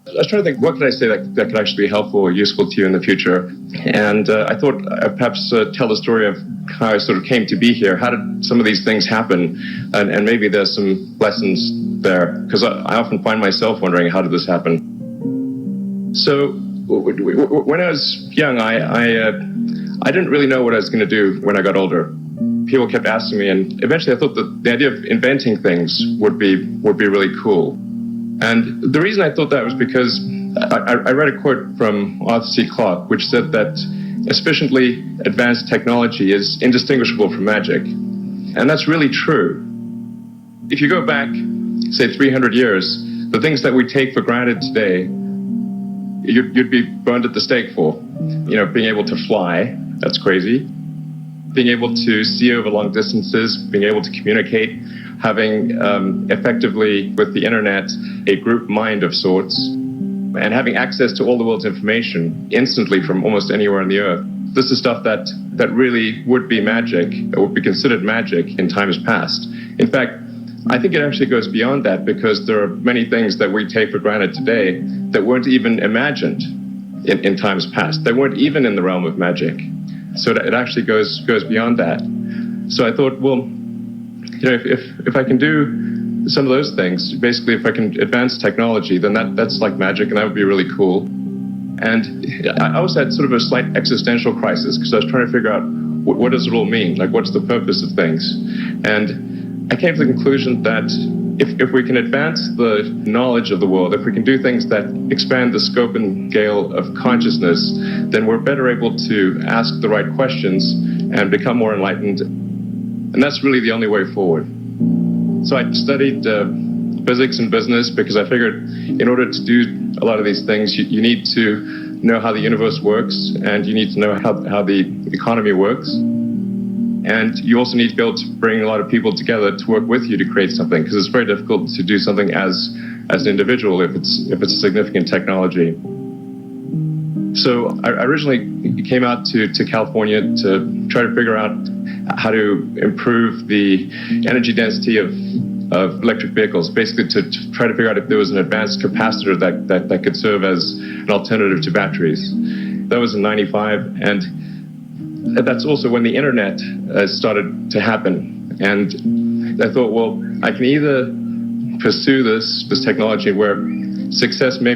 I was trying to think, what could I say that could actually be helpful or useful to you in the future? And I thought I'd perhaps tell the story of how I sort of came to be here. How did some of these things happen? And maybe there's some lessons there, because I often find myself wondering, how did this happen? So when I was young, I didn't really know what I was going to do when I got older. People kept asking me, and eventually I thought that the idea of inventing things would be really cool. And the reason I thought that was because I read a quote from Arthur C. Clarke, which said that sufficiently advanced technology is indistinguishable from magic. And that's really true. If you go back, say, 300 years, the things that we take for granted today, you'd be burned at the stake for. You know, being able to fly, that's crazy. Being able to see over long distances, being able to communicate, having effectively, with the internet, a group mind of sorts, and having access to all the world's information instantly from almost anywhere on the earth. This is stuff that really would be magic, or would be considered magic in times past. In fact, I think it actually goes beyond that, because there are many things that we take for granted today that weren't even imagined in times past. They weren't even in the realm of magic. So it actually goes beyond that. So I thought, well, you know, if I can do some of those things, basically if I can advance technology, then that's like magic, and that would be really cool. And I also had sort of a slight existential crisis, because I was trying to figure out what does it all mean? Like, what's the purpose of things? And I came to the conclusion that if we can advance the knowledge of the world, if we can do things that expand the scope and scale of consciousness, then we're better able to ask the right questions and become more enlightened. And that's really the only way forward. So I studied physics and business, because I figured in order to do a lot of these things, you need to know how the universe works, and you need to know how the economy works. And you also need to be able to bring a lot of people together to work with you to create something, because it's very difficult to do something as an individual if it's a significant technology. So I originally came out to California to try to figure out how to improve the energy density of electric vehicles, basically to try to figure out if there was an advanced capacitor that could serve as an alternative to batteries. That was in '95, and that's also when the internet started to happen. And I thought, well, I can either pursue this technology where success may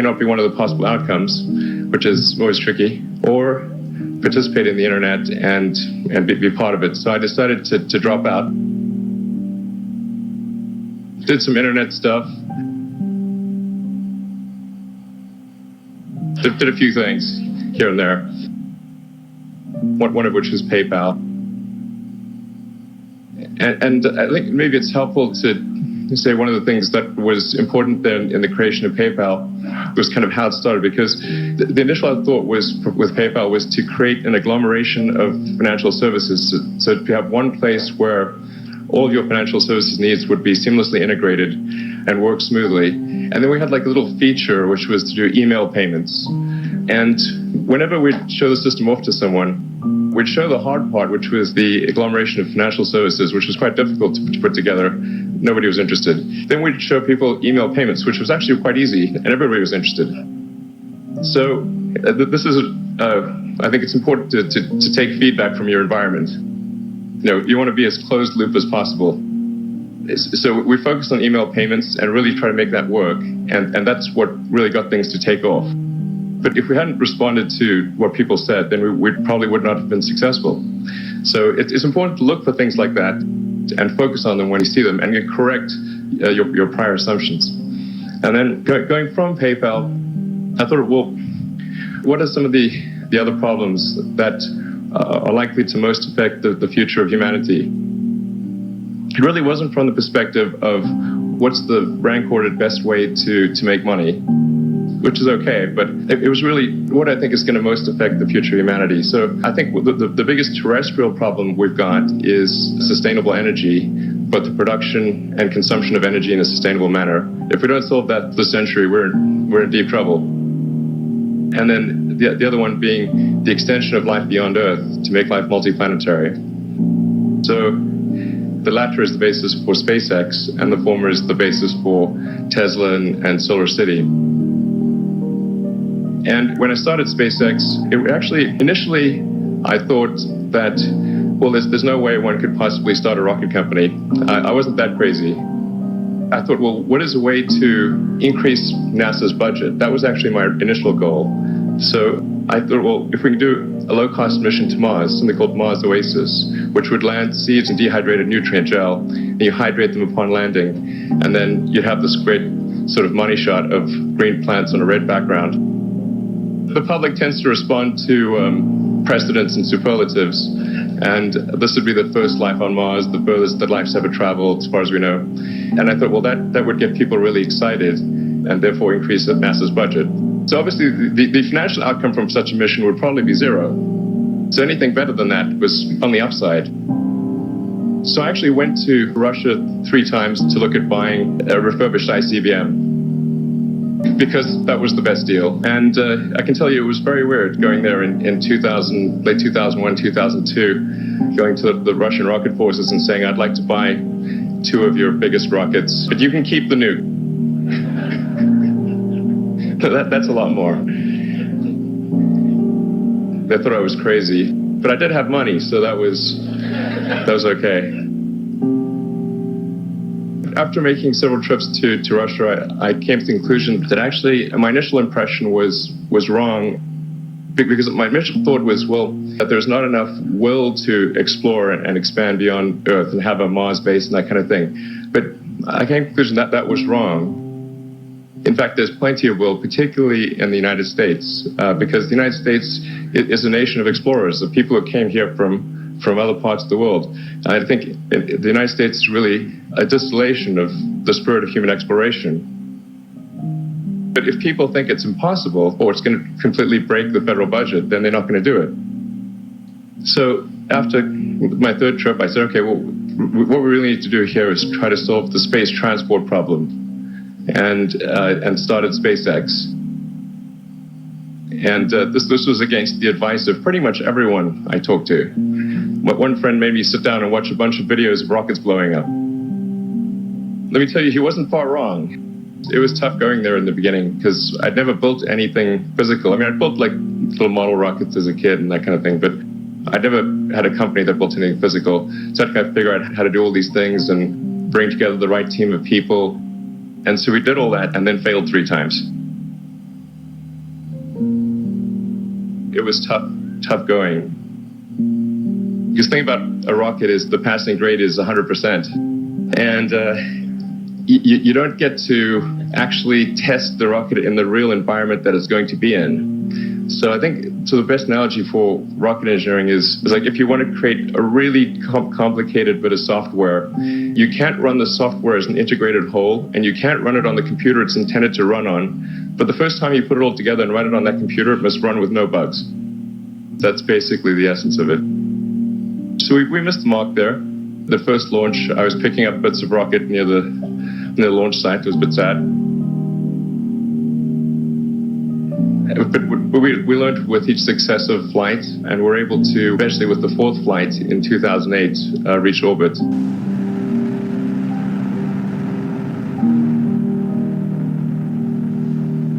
not be one of the possible outcomes, which is always tricky, or participate in the internet and be part of it. So I decided to drop out. Did some internet stuff. Did a few things here and there. One of which was PayPal. And I think maybe it's helpful to say one of the things that was important then in the creation of PayPal was kind of how it started, because the initial thought was with PayPal was to create an agglomeration of financial services. So to have one place where all of your financial services needs would be seamlessly integrated and work smoothly. And then we had like a little feature which was to do email payments. And whenever we'd show the system off to someone, we'd show the hard part, which was the agglomeration of financial services, which was quite difficult to put together. Nobody was interested. Then we'd show people email payments, which was actually quite easy, and everybody was interested. So this is, I think it's important to take feedback from your environment. You know, you want to be as closed loop as possible. So we focused on email payments and really try to make that work, and that's what really got things to take off. But if we hadn't responded to what people said, then we probably would not have been successful. So it's important to look for things like that and focus on them when you see them, and correct your prior assumptions. And then going from PayPal, I thought, well, what are some of the other problems that are likely to most affect the future of humanity? It really wasn't from the perspective of what's the rank-ordered best way to make money, which is okay, but it was really what I think is going to most affect the future of humanity. So I think the biggest terrestrial problem we've got is sustainable energy, but the production and consumption of energy in a sustainable manner. If we don't solve that this century, we're in deep trouble. And then the other one being the extension of life beyond Earth to make life multiplanetary. So the latter is the basis for SpaceX, and the former is the basis for Tesla and Solar City. And when I started SpaceX, it actually, initially, I thought that, well, there's no way one could possibly start a rocket company. I wasn't that crazy. I thought, well, what is a way to increase NASA's budget? That was actually my initial goal. So I thought, well, if we can do a low-cost mission to Mars, something called Mars Oasis, which would land seeds in dehydrated nutrient gel, and you hydrate them upon landing, and then you'd have this great sort of money shot of green plants on a red background. The public tends to respond to precedents and superlatives, and this would be the first life on Mars, the furthest that life's ever traveled, as far as we know. And I thought, well, that would get people really excited, and therefore increase NASA's budget. So obviously, the financial outcome from such a mission would probably be zero. So anything better than that was on the upside. So I actually went to Russia 3 times to look at buying a refurbished ICBM, because that was the best deal. And I can tell you it was very weird going there in late 2001, 2002, going to the Russian rocket forces and saying, I'd like to buy 2 of your biggest rockets, but you can keep the nuke. That's a lot more. They thought I was crazy, but I did have money, so that was okay. After making several trips to Russia, I came to the conclusion that actually my initial impression was wrong, because my initial thought was, well, that there's not enough will to explore and expand beyond Earth and have a Mars base and that kind of thing. But I came to the conclusion that that was wrong. In fact, there's plenty of will, particularly in the United States, because the United States is a nation of explorers, of people who came here from other parts of the world. And I think the United States is really a distillation of the spirit of human exploration. But if people think it's impossible, or it's going to completely break the federal budget, then they're not going to do it. So after my 3rd trip, I said, okay, well, what we really need to do here is try to solve the space transport problem. And started SpaceX. And this was against the advice of pretty much everyone I talked to. One friend made me sit down and watch a bunch of videos of rockets blowing up. Let me tell you, he wasn't far wrong. It was tough going there in the beginning because I'd never built anything physical. I mean, I built like little model rockets as a kid and that kind of thing, but I'd never had a company that built anything physical. So I had to kind of figure out how to do all these things and bring together the right team of people. And so we did all that and then failed 3 times. It was tough going. Because the thing about a rocket is the passing grade is 100%. And you don't get to actually test the rocket in the real environment that it's going to be in. So I think, so the best analogy for rocket engineering is like if you want to create a really complicated bit of software, you can't run the software as an integrated whole, and you can't run it on the computer it's intended to run on. But the first time you put it all together and run it on that computer, it must run with no bugs. That's basically the essence of it. So we missed the mark there. The first launch, I was picking up bits of rocket near the launch site. It was a bit sad. But we learned with each successive flight, and we're able to eventually, with the 4th flight in 2008, reach orbit.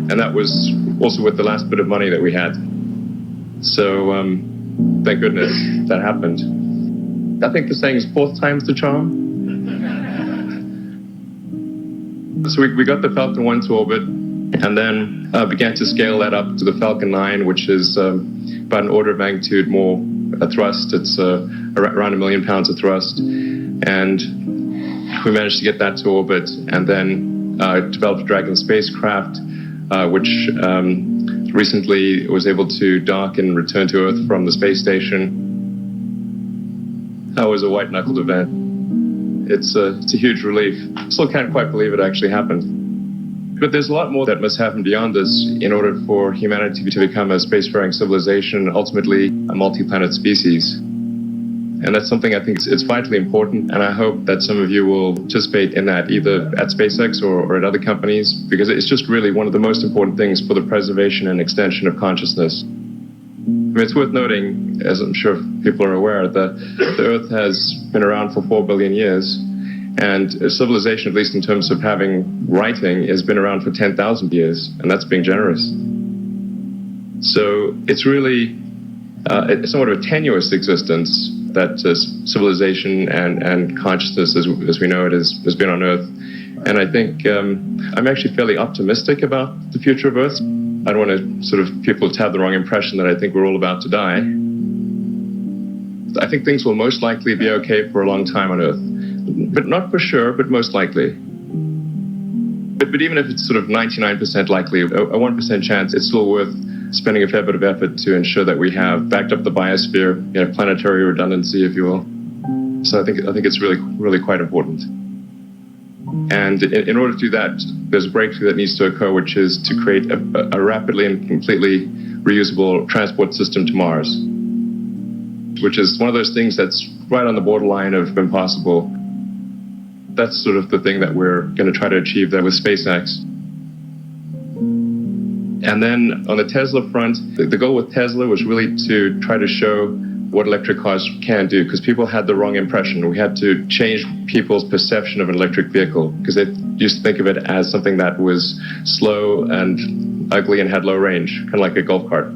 And that was also with the last bit of money that we had. So thank goodness that happened. I think the saying is 4th time's the charm. So we got the Falcon 1 to orbit, and then began to scale that up to the Falcon 9, which is about an order of magnitude more thrust. It's around 1 million pounds of thrust. And we managed to get that to orbit, and then developed Dragon spacecraft, which recently was able to dock and return to Earth from the space station. That was a white-knuckled event. It's a huge relief. Still can't quite believe it actually happened. But there's a lot more that must happen beyond this in order for humanity to become a spacefaring civilization, ultimately a multi-planet species. And that's something I think it's vitally important, and I hope that some of you will participate in that, either at SpaceX or at other companies, because it's just really one of the most important things for the preservation and extension of consciousness. I mean, it's worth noting, as I'm sure people are aware, that the Earth has been around for 4 billion years, and civilization, at least in terms of having writing, has been around for 10,000 years, and that's being generous. So it's really it's somewhat of a tenuous existence that civilization and consciousness, as we know it, has been on Earth. And I think I'm actually fairly optimistic about the future of Earth. I don't want to sort of people to have the wrong impression that I think we're all about to die. I think things will most likely be okay for a long time on Earth, but not for sure, but most likely. But even if it's sort of 99% likely, a 1% chance, it's still worth spending a fair bit of effort to ensure that we have backed up the biosphere, planetary redundancy, if you will. So I think it's really quite important. And in order to do that, there's a breakthrough that needs to occur, which is to create a rapidly and completely reusable transport system to Mars, which is one of those things that's right on the borderline of impossible. That's sort of the thing that we're going to try to achieve there with SpaceX. And then on the Tesla front, the goal with Tesla was really to try to show what electric cars can do, because people had the wrong impression. We had to change people's perception of an electric vehicle, because they used to think of it as something that was slow and ugly and had low range, kind of like a golf cart.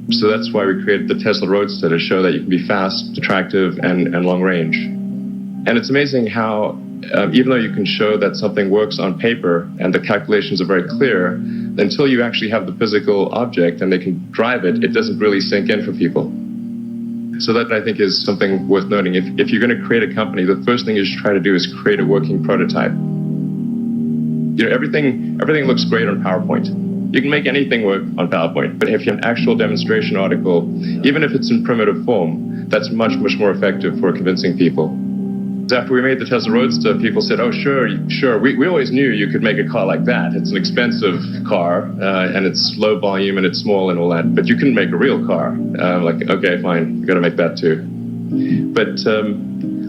So that's why we created the Tesla Roadster, to show that you can be fast, attractive, and long range. And it's amazing how, even though you can show that something works on paper and the calculations are very clear, until you actually have the physical object and they can drive it, it doesn't really sink in for people. So that, I think, is something worth noting. If you're going to create a company, the first thing you should try to do is create a working prototype. Everything looks great on PowerPoint. You can make anything work on PowerPoint, but if you have an actual demonstration article, even if it's in primitive form, that's much more effective for convincing people. After we made the Tesla Roadster, people said, oh, sure, we always knew you could make a car like that. It's an expensive car, and it's low volume, and it's small and all that, but you couldn't make a real car. Like, okay, fine, you're going to make that too. But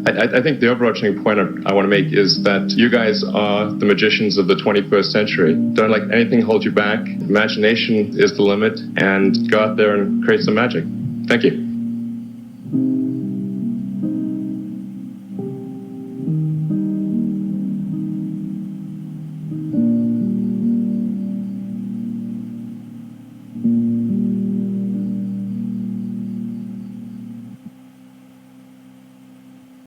I think the overarching point I want to make is that you guys are the magicians of the 21st century. Don't let anything hold you back. Imagination is the limit, and go out there and create some magic. Thank you.